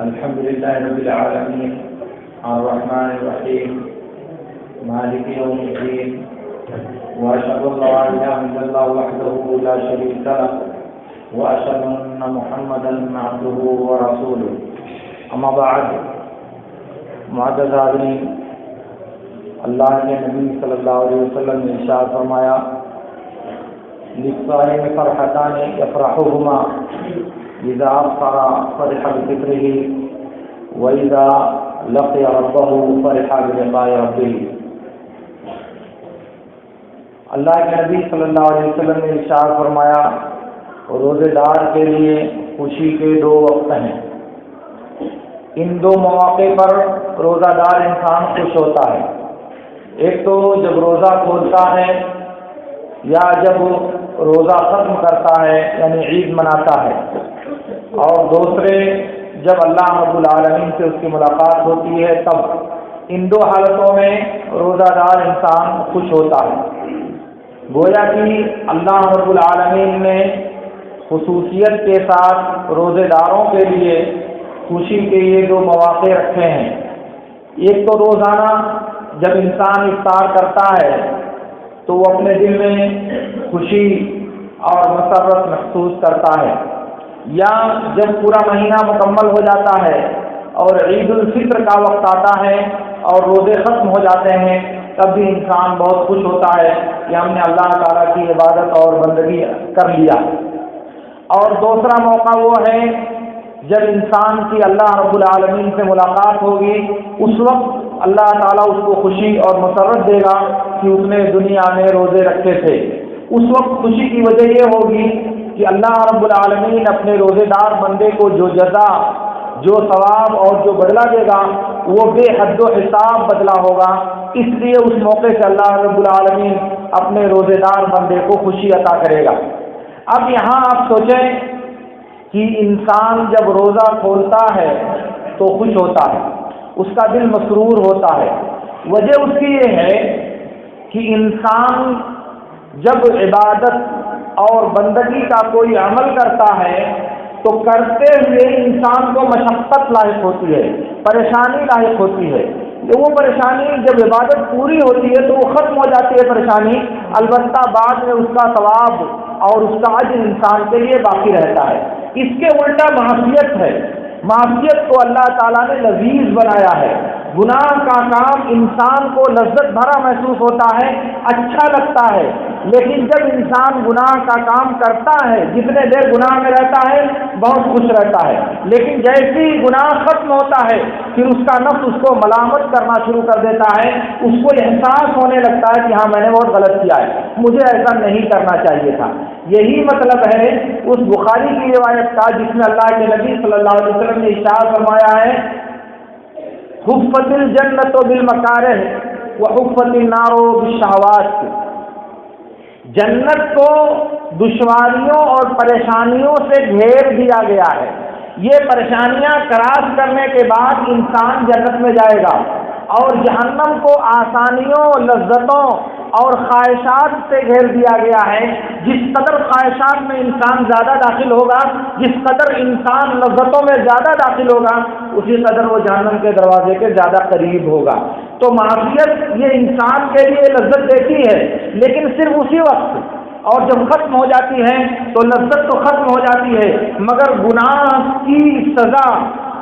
الحمد لله رب العالمين الرحمن الرحيم مالك يوم الدين وأشهد أن لا إله إلا الله وحده لا شريك له وأشهد أن محمدا عبده ورسوله أما بعد معزز حاضرین، اللہ کے نبی صلی اللہ علیہ وسلم نے ارشاد فرمایا للصائم فرحتان يفرحهما اذا افطر فرح بفطره واذا لقي ربه فرح بلقاء ربه۔ اللہ کے نبی صلی اللہ علیہ وسلم نے ارشاد فرمایا روزے دار کے لیے خوشی کے دو وقت ہیں، ان دو مواقع پر روزہ دار انسان خوش ہوتا ہے۔ ایک تو جب روزہ کھولتا ہے یا جب روزہ ختم کرتا ہے یعنی عید مناتا ہے، اور دوسرے جب اللہ رب العالمین سے اس کی ملاقات ہوتی ہے تب۔ ان دو حالتوں میں روزہ دار انسان خوش ہوتا ہے۔ گویا کہ اللہ رب العالمین نے خصوصیت کے ساتھ روزے داروں کے لیے خوشی کے یہ دو مواقع رکھے ہیں۔ ایک تو روزانہ جب انسان افطار کرتا ہے تو وہ اپنے دل میں خوشی اور مسرت محسوس کرتا ہے، یا جب پورا مہینہ مکمل ہو جاتا ہے اور عید الفطر کا وقت آتا ہے اور روزے ختم ہو جاتے ہیں تب بھی انسان بہت خوش ہوتا ہے کہ ہم نے اللہ تعالیٰ کی عبادت اور بندگی کر لیا۔ اور دوسرا موقع وہ ہے جب انسان کی اللہ رب العالمین سے ملاقات ہوگی، اس وقت اللہ تعالیٰ اس کو خوشی اور مسرت دے گا کہ اس نے دنیا میں روزے رکھے تھے۔ اس وقت خوشی کی وجہ یہ ہوگی کہ اللہ رب العالمین اپنے روزے دار بندے کو جو جزا، جو ثواب اور جو بدلہ دے گا وہ بے حد و حساب بدلہ ہوگا۔ اس لیے اس موقع سے اللہ رب العالمین اپنے روزے دار بندے کو خوشی عطا کرے گا۔ اب یہاں آپ سوچیں کہ انسان جب روزہ کھولتا ہے تو خوش ہوتا ہے، اس کا دل مسرور ہوتا ہے۔ وجہ اس کی یہ ہے کہ انسان جب عبادت اور بندگی کا کوئی عمل کرتا ہے تو کرتے ہوئے انسان کو مشقت لاحق ہوتی ہے، پریشانی لاحق ہوتی ہے۔ وہ پریشانی جب عبادت پوری ہوتی ہے تو وہ ختم ہو جاتی ہے پریشانی، البتہ بعد میں اس کا ثواب اور اس کا اجر انسان کے لیے باقی رہتا ہے۔ اس کے الٹا معصیت ہے، معصیت کو اللہ تعالیٰ نے لذیذ بنایا ہے۔ گناہ کا کام انسان کو لذت بھرا محسوس ہوتا ہے، اچھا لگتا ہے، لیکن جب انسان گناہ کا کام کرتا ہے جتنے دیر گناہ میں رہتا ہے بہت خوش رہتا ہے، لیکن جیسے ہی گناہ ختم ہوتا ہے پھر اس کا نفس اس کو ملامت کرنا شروع کر دیتا ہے، اس کو احساس ہونے لگتا ہے کہ ہاں میں نے بہت غلط کیا ہے، مجھے ایسا نہیں کرنا چاہیے تھا۔ یہی مطلب ہے اس بخاری کی روایت کا جس میں اللہ کے نبی صلی اللہ علیہ وسلم نے ارشاد فرمایا ہے حفت الجنت بالمکارہ وحفت النار بالشہوات۔ جنت کو دشواریوں اور پریشانیوں سے گھیر دیا گیا ہے، یہ پریشانیاں کراس کرنے کے بعد انسان جنت میں جائے گا، اور جہنم کو آسانیوں، لذتوں اور خواہشات سے گھیر دیا گیا ہے۔ جس قدر خواہشات میں انسان زیادہ داخل ہوگا، جس قدر انسان لذتوں میں زیادہ داخل ہوگا، اسی قدر وہ جہنم کے دروازے کے زیادہ قریب ہوگا۔ تو معصیت یہ انسان کے لیے لذت دیتی ہے لیکن صرف اسی وقت، اور جب ختم ہو جاتی ہے تو لذت تو ختم ہو جاتی ہے، مگر گناہ کی سزا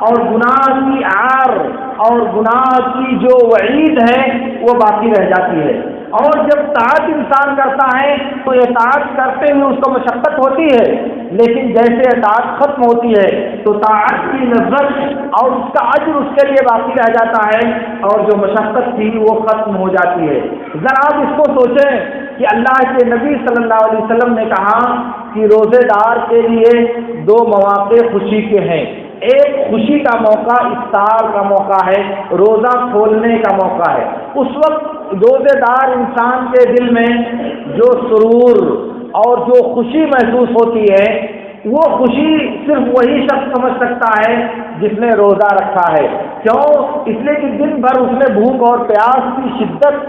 اور گناہ کی عار اور گناہ کی جو وعید ہے وہ باقی رہ جاتی ہے۔ اور جب طاعت انسان کرتا ہے تو اطاعت کرتے ہوئے اس کو مشقت ہوتی ہے، لیکن جیسے اطاعت ختم ہوتی ہے تو طاعت کی لذت اور اس کا اجر اس کے لیے باقی رہ جاتا ہے، اور جو مشقت تھی وہ ختم ہو جاتی ہے۔ ذرا آپ اس کو سوچیں کہ اللہ کے نبی صلی اللہ علیہ وسلم نے کہا کہ روزے دار کے لیے دو مواقع خوشی کے ہیں۔ ایک خوشی کا موقع افطار کا موقع ہے، روزہ کھولنے کا موقع ہے۔ اس وقت روزے دار انسان کے دل میں جو سرور اور جو خوشی محسوس ہوتی ہے وہ خوشی صرف وہی شخص سمجھ سکتا ہے جس نے روزہ رکھا ہے. کیوں؟ اس لیے کہ دن بھر اس نے بھوک اور پیاس کی شدت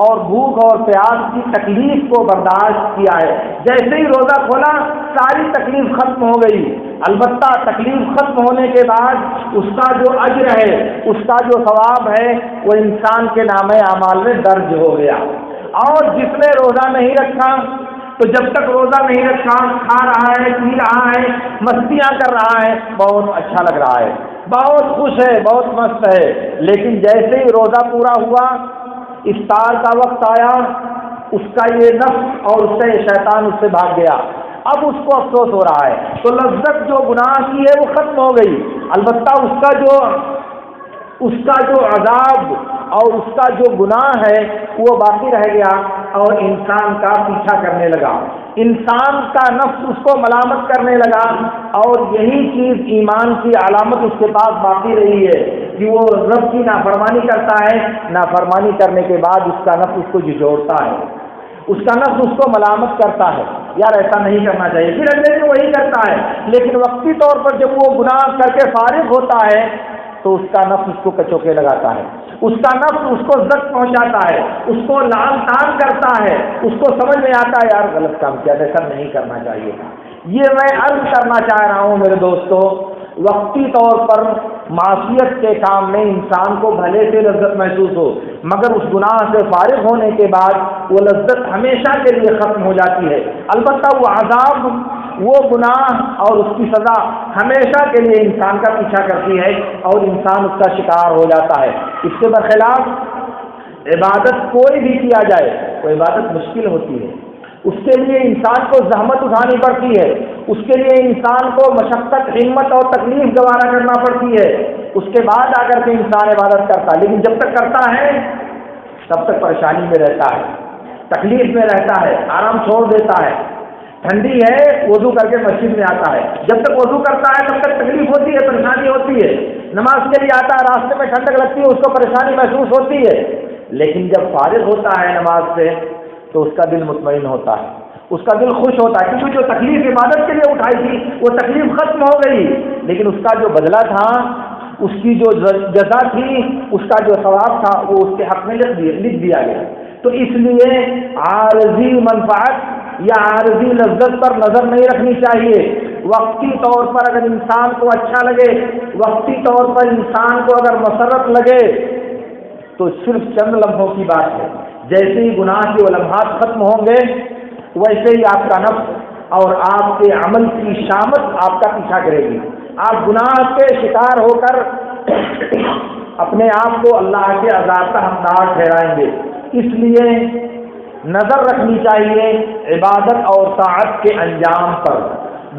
اور بھوک اور پیاس کی تکلیف کو برداشت کیا ہے. جیسے ہی روزہ کھولا ساری تکلیف ختم ہو گئی. البتہ تکلیف ختم ہونے کے بعد اس کا جو اجر ہے، اس کا جو ثواب ہے، وہ انسان کے نامہ اعمال میں درج ہو گیا. اور جس نے روزہ نہیں رکھا تو جب تک روزہ نہیں رکھا کھا رہا ہے، پی رہا ہے، مستیاں کر رہا ہے، بہت اچھا لگ رہا ہے، بہت خوش ہے، بہت مست ہے. لیکن جیسے ہی روزہ پورا ہوا، افطار کا وقت آیا، اس کا یہ نفس اور اس کا یہ شیطان اس سے بھاگ گیا. اب اس کو افسوس ہو رہا ہے. تو لذت جو گناہ کی ہے وہ ختم ہو گئی. البتہ اس کا جو عذاب اور اس کا جو گناہ ہے وہ باقی رہ گیا اور انسان کا پیچھا کرنے لگا. انسان کا نفس اس کو ملامت کرنے لگا اور یہی چیز ایمان کی علامت اس کے پاس باقی رہی ہے کہ وہ رب کی نافرمانی کرتا ہے. نافرمانی کرنے کے بعد اس کا نفس اس کو جھجھوڑتا ہے، اس کا نفس اس کو ملامت کرتا ہے، یار ایسا نہیں کرنا چاہیے. پھر اگلے دن وہی کرتا ہے. لیکن وقتی طور پر جب وہ گناہ کر کے فارغ ہوتا ہے تو اس کا نفس اس کو کچوکے لگاتا ہے، اس کا نفس اس کو زخم پہنچاتا ہے، اس کو لعن طعن کرتا ہے. اس کو سمجھ میں آتا ہے یار غلط کام کیا، ایسا نہیں کرنا چاہیے تھا. یہ میں عرض کرنا چاہ رہا ہوں میرے دوستو، وقتی طور پر معصیت کے کام میں انسان کو بھلے سے لذت محسوس ہو، مگر اس گناہ سے فارغ ہونے کے بعد وہ لذت ہمیشہ کے لیے ختم ہو جاتی ہے. البتہ وہ عذاب، وہ گناہ اور اس کی سزا ہمیشہ کے لیے انسان کا پیچھا کرتی ہے اور انسان اس کا شکار ہو جاتا ہے. اس کے برخلاف عبادت کوئی بھی کیا جائے وہ عبادت مشکل ہوتی ہے. اس کے لیے انسان کو زحمت اٹھانی پڑتی ہے، اس کے لیے انسان کو مشقت، ہمت اور تکلیف گوارا کرنا پڑتی ہے. اس کے بعد آ کر کے انسان عبادت کرتا ہے. لیکن جب تک کرتا ہے تب تک پریشانی میں رہتا ہے، تکلیف میں رہتا ہے، آرام چھوڑ دیتا ہے. ٹھنڈی ہے وضو کر کے مسجد میں آتا ہے، جب تک وضو کرتا ہے تب تک تکلیف ہوتی ہے، پریشانی ہوتی ہے. نماز کے لیے آتا ہے، راستے میں ٹھنڈک لگتی ہے، اس کو پریشانی محسوس ہوتی ہے. لیکن جب فارغ ہوتا ہے نماز سے تو اس کا دل مطمئن ہوتا ہے، اس کا دل خوش ہوتا ہے، کیونکہ جو تکلیف عبادت کے لیے اٹھائی تھی وہ تکلیف ختم ہو گئی. لیکن اس کا جو بدلہ تھا، اس کی جو جزا تھی، اس کا جو ثواب تھا وہ اس کے حق میں لکھ دیا گیا. تو اس لیے عارضی منفعت یا عارضی لذت پر نظر نہیں رکھنی چاہیے. وقتی طور پر اگر انسان کو اچھا لگے، وقتی طور پر انسان کو اگر مسرت لگے تو صرف چند لمحوں کی بات ہے. جیسے ہی گناہ کے وہ لمحات ختم ہوں گے ویسے ہی آپ کا نفس اور آپ کے عمل کی شامت آپ کا پیچھا کرے گی. آپ گناہ کے شکار ہو کر اپنے آپ کو اللہ کے عذاب کا حقدار ٹھہرائیں گے. اس لیے نظر رکھنی چاہیے عبادت اور طاعت کے انجام پر.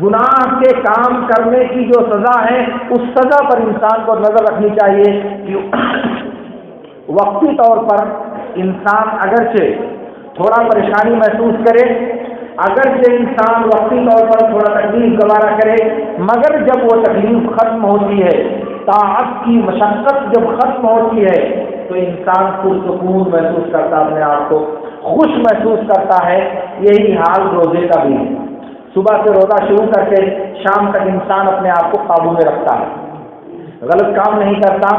گناہ کے کام کرنے کی جو سزا ہے اس سزا پر انسان کو نظر رکھنی چاہیے کہ وقتی طور پر انسان اگرچہ تھوڑا پریشانی محسوس کرے، اگرچہ انسان وقتی طور پر تھوڑا تکلیف گوارا کرے، مگر جب وہ تکلیف ختم ہوتی ہے، طاعت کی مشقت جب ختم ہوتی ہے تو انسان پرسکون محسوس کرتا، اپنے آپ کو خوش محسوس کرتا ہے. یہی حال روزے کا بھی ہے. صبح سے روزہ شروع کر کے شام تک انسان اپنے آپ کو قابو میں رکھتا ہے، غلط کام نہیں کرتا،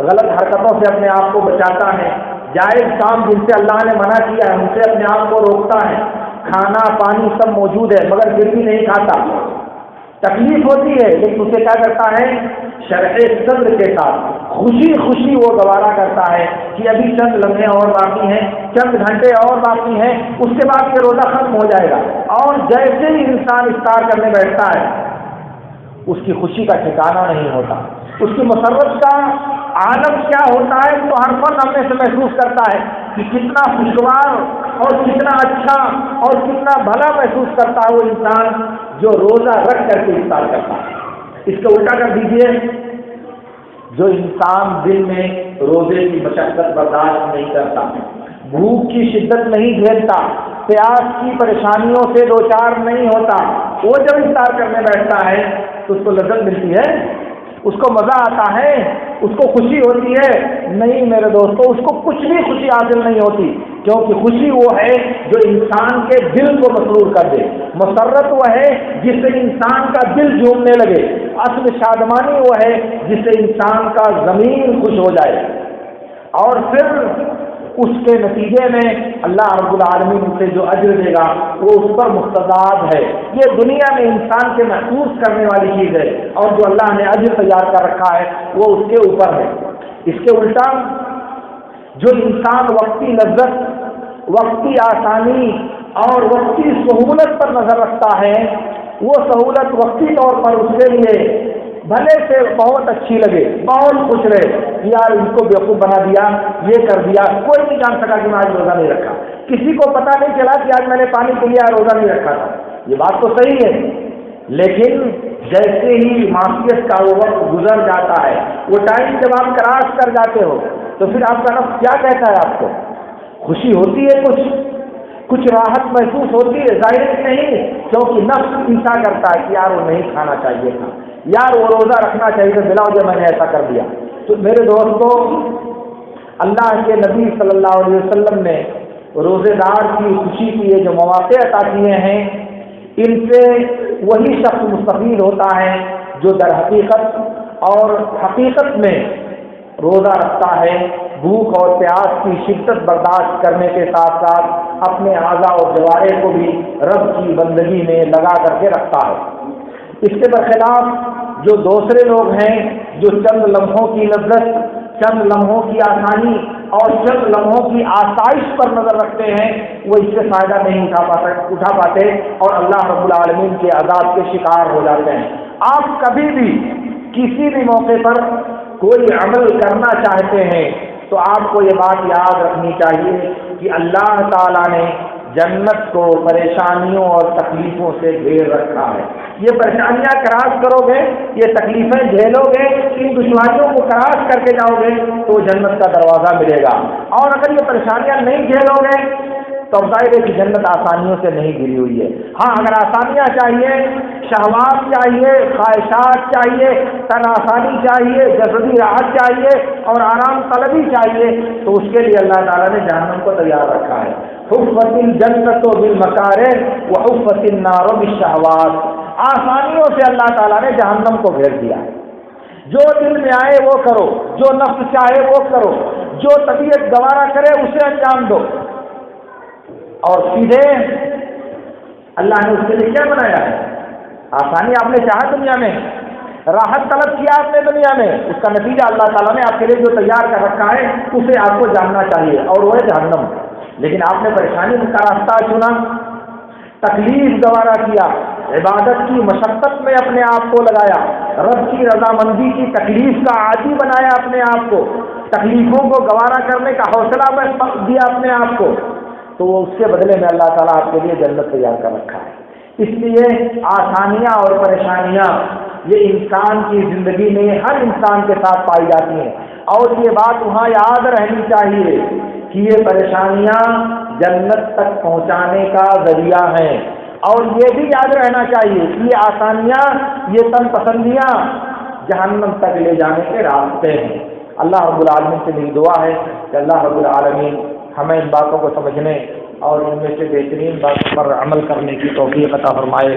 غلط حرکتوں سے اپنے آپ کو بچاتا ہے، جائز کام جن سے اللہ نے منع کیا ہے ان سے اپنے آپ کو روکتا ہے. کھانا پانی سب موجود ہے مگر پھر بھی نہیں کھاتا، تکلیف ہوتی ہے لیکن اسے کیا کرتا ہے، شرح صدر کے ساتھ خوشی خوشی وہ گوارا کرتا ہے کہ ابھی چند لمحے اور باقی ہیں، چند گھنٹے اور باقی ہیں، اس کے بعد یہ روزہ ختم ہو جائے گا. اور جیسے ہی انسان افطار کرنے بیٹھتا ہے اس کی خوشی کا ٹھکانہ نہیں ہوتا، اس کی مسرت کا عالم کیا ہوتا ہے تو ہر فرد اپنے سے محسوس کرتا ہے کہ کتنا خوشگوار اور کتنا اچھا اور کتنا بھلا محسوس کرتا ہے وہ انسان جو روزہ رکھ کر کے افطار کرتا ہے. اس کو الٹا کر دیجئے، جو انسان دل میں روزے کی مشقت برداشت نہیں کرتا، بھوک کی شدت نہیں جھیلتا، پیاس کی پریشانیوں سے دوچار نہیں ہوتا، وہ جب افطار کرنے بیٹھتا ہے تو اس کو لذت ملتی ہے، اس کو مزہ آتا ہے، اس کو خوشی ہوتی ہے. نہیں میرے دوستو، اس کو کچھ بھی خوشی حاصل نہیں ہوتی. کیونکہ خوشی وہ ہے جو انسان کے دل کو مسرور کر دے، مسرت وہ ہے جس سے انسان کا دل جھومنے لگے، اصل شادمانی وہ ہے جس سے انسان کا ضمیر خوش ہو جائے، اور پھر اس کے نتیجے میں اللہ رب العالمین سے جو اجر دے گا وہ اس پر مستضاد ہے۔ یہ دنیا میں انسان کے محسوس کرنے والی چیز ہے، اور جو اللہ نے اجر تیار کر رکھا ہے وہ اس کے اوپر ہے۔ اس کے الٹا جو انسان وقتی لذت، وقتی آسانی اور وقتی سہولت پر نظر رکھتا ہے، وہ سہولت وقتی طور پر اس کے لیے بھلے سے بہت اچھی لگے، بہت خوش رہے، یار ان کو بیوقوف بنا دیا، یہ کر دیا، کوئی نہیں جان سکا کہ میں آج روزہ نہیں رکھا، کسی کو پتہ نہیں چلا کہ آج میں نے پانی پی لیا روزہ نہیں رکھا تھا، یہ بات تو صحیح ہے، لیکن جیسے ہی معصیت کا وہ وقت گزر جاتا ہے، وہ ٹائم جب آپ کراس کر جاتے ہو تو پھر آپ کا نفس کیا کہتا ہے؟ آپ کو خوشی ہوتی ہے، کچھ راحت محسوس ہوتی ہے، ظاہر نہیں، کیونکہ نفس پیچھا کرتا ہے کہ یار وہ نہیں کھانا چاہیے تھا، یار وہ روزہ رکھنا چاہیے تھا، بلا وجہ میں نے ایسا کر دیا۔ تو میرے دوستوں، اللہ کے نبی صلی اللہ علیہ وسلم نے روزے دار کی خوشی کی یہ جو مواقع عطا کیے ہیں، ان سے وہی شخص مستفید ہوتا ہے جو در حقیقت اور حقیقت میں روزہ رکھتا ہے، بھوک اور پیاس کی شدت برداشت کرنے کے ساتھ ساتھ اپنے اعضاء اور جوارح کو بھی رب کی بندگی میں لگا کر کے رکھتا ہے۔ اس کے برخلاف جو دوسرے لوگ ہیں جو چند لمحوں کی لذت، چند لمحوں کی آسانی اور چند لمحوں کی آسائش پر نظر رکھتے ہیں، وہ اس سے فائدہ نہیں اٹھا پاتے اور اللہ رب العالمین کے عذاب کے شکار ہو جاتے ہیں۔ آپ کبھی بھی کسی بھی موقع پر کوئی عمل کرنا چاہتے ہیں تو آپ کو یہ بات یاد رکھنی چاہیے کہ اللہ تعالیٰ نے جنت کو پریشانیوں اور تکلیفوں سے گھیر رکھا ہے۔ یہ پریشانیاں کراس کرو گے، یہ تکلیفیں جھیلو گے، ان دشواریوں کو کراس کر کے جاؤ گے تو جنت کا دروازہ ملے گا، اور اگر یہ پریشانیاں نہیں جھیلو گے تو ظاہر ہے کہ جنت آسانیوں سے نہیں گھری ہوئی ہے۔ ہاں، اگر آسانیاں چاہیے، شہوات چاہیے، خواہشات چاہیے، تن آسانی چاہیے، جسدی راحت چاہیے اور آرام طلبی چاہیے تو اس کے لیے اللہ تعالیٰ نے جہنم کو تیار رکھا ہے۔ حفت الجنت بالمکارہ وحفت النار بالشہوات، آسانیوں سے اللہ تعالیٰ نے جہنم کو گھیر دیا ہے۔ جو دل میں آئے وہ کرو، جو نفس چاہے وہ کرو، جو طبیعت گوارا کرے اسے انجام دو، اور سیدھے اللہ نے اس کے لیے کیا بنایا ہے؟ آسانی آپ نے چاہا دنیا میں، راحت طلب کیا آپ نے دنیا میں، اس کا نتیجہ اللہ تعالیٰ نے آپ کے لیے جو تیار کر رکھا ہے اسے آپ کو جاننا چاہیے، اور وہ ہے جہنم۔ لیکن آپ نے پریشانی کا راستہ چنا، تکلیف گوارا کیا، عبادت کی مشقت میں اپنے آپ کو لگایا، رب کی رضامندی کی تکلیف کا عادی بنایا اپنے آپ کو، تکلیفوں کو گوارا کرنے کا حوصلہ دیا اپنے آپ کو، تو اس کے بدلے میں اللہ تعالیٰ آپ کے لیے جنت تیار کر رکھا ہے۔ اس لیے آسانیاں اور پریشانیاں یہ انسان کی زندگی میں ہر انسان کے ساتھ پائی جاتی ہیں، اور یہ بات وہاں یاد رہنی چاہیے کہ یہ پریشانیاں جنت تک پہنچانے کا ذریعہ ہیں، اور یہ بھی یاد رہنا چاہیے کہ یہ آسانیاں، یہ تن پسندیاں جہنم تک لے جانے کے راستے ہیں۔ اللہ رب العالمین سے میری دعا ہے کہ اللہ رب العالمین ہمیں ان باتوں کو سمجھنے اور ان میں سے بہترین باتوں پر عمل کرنے کی توفیق عطا فرمائے۔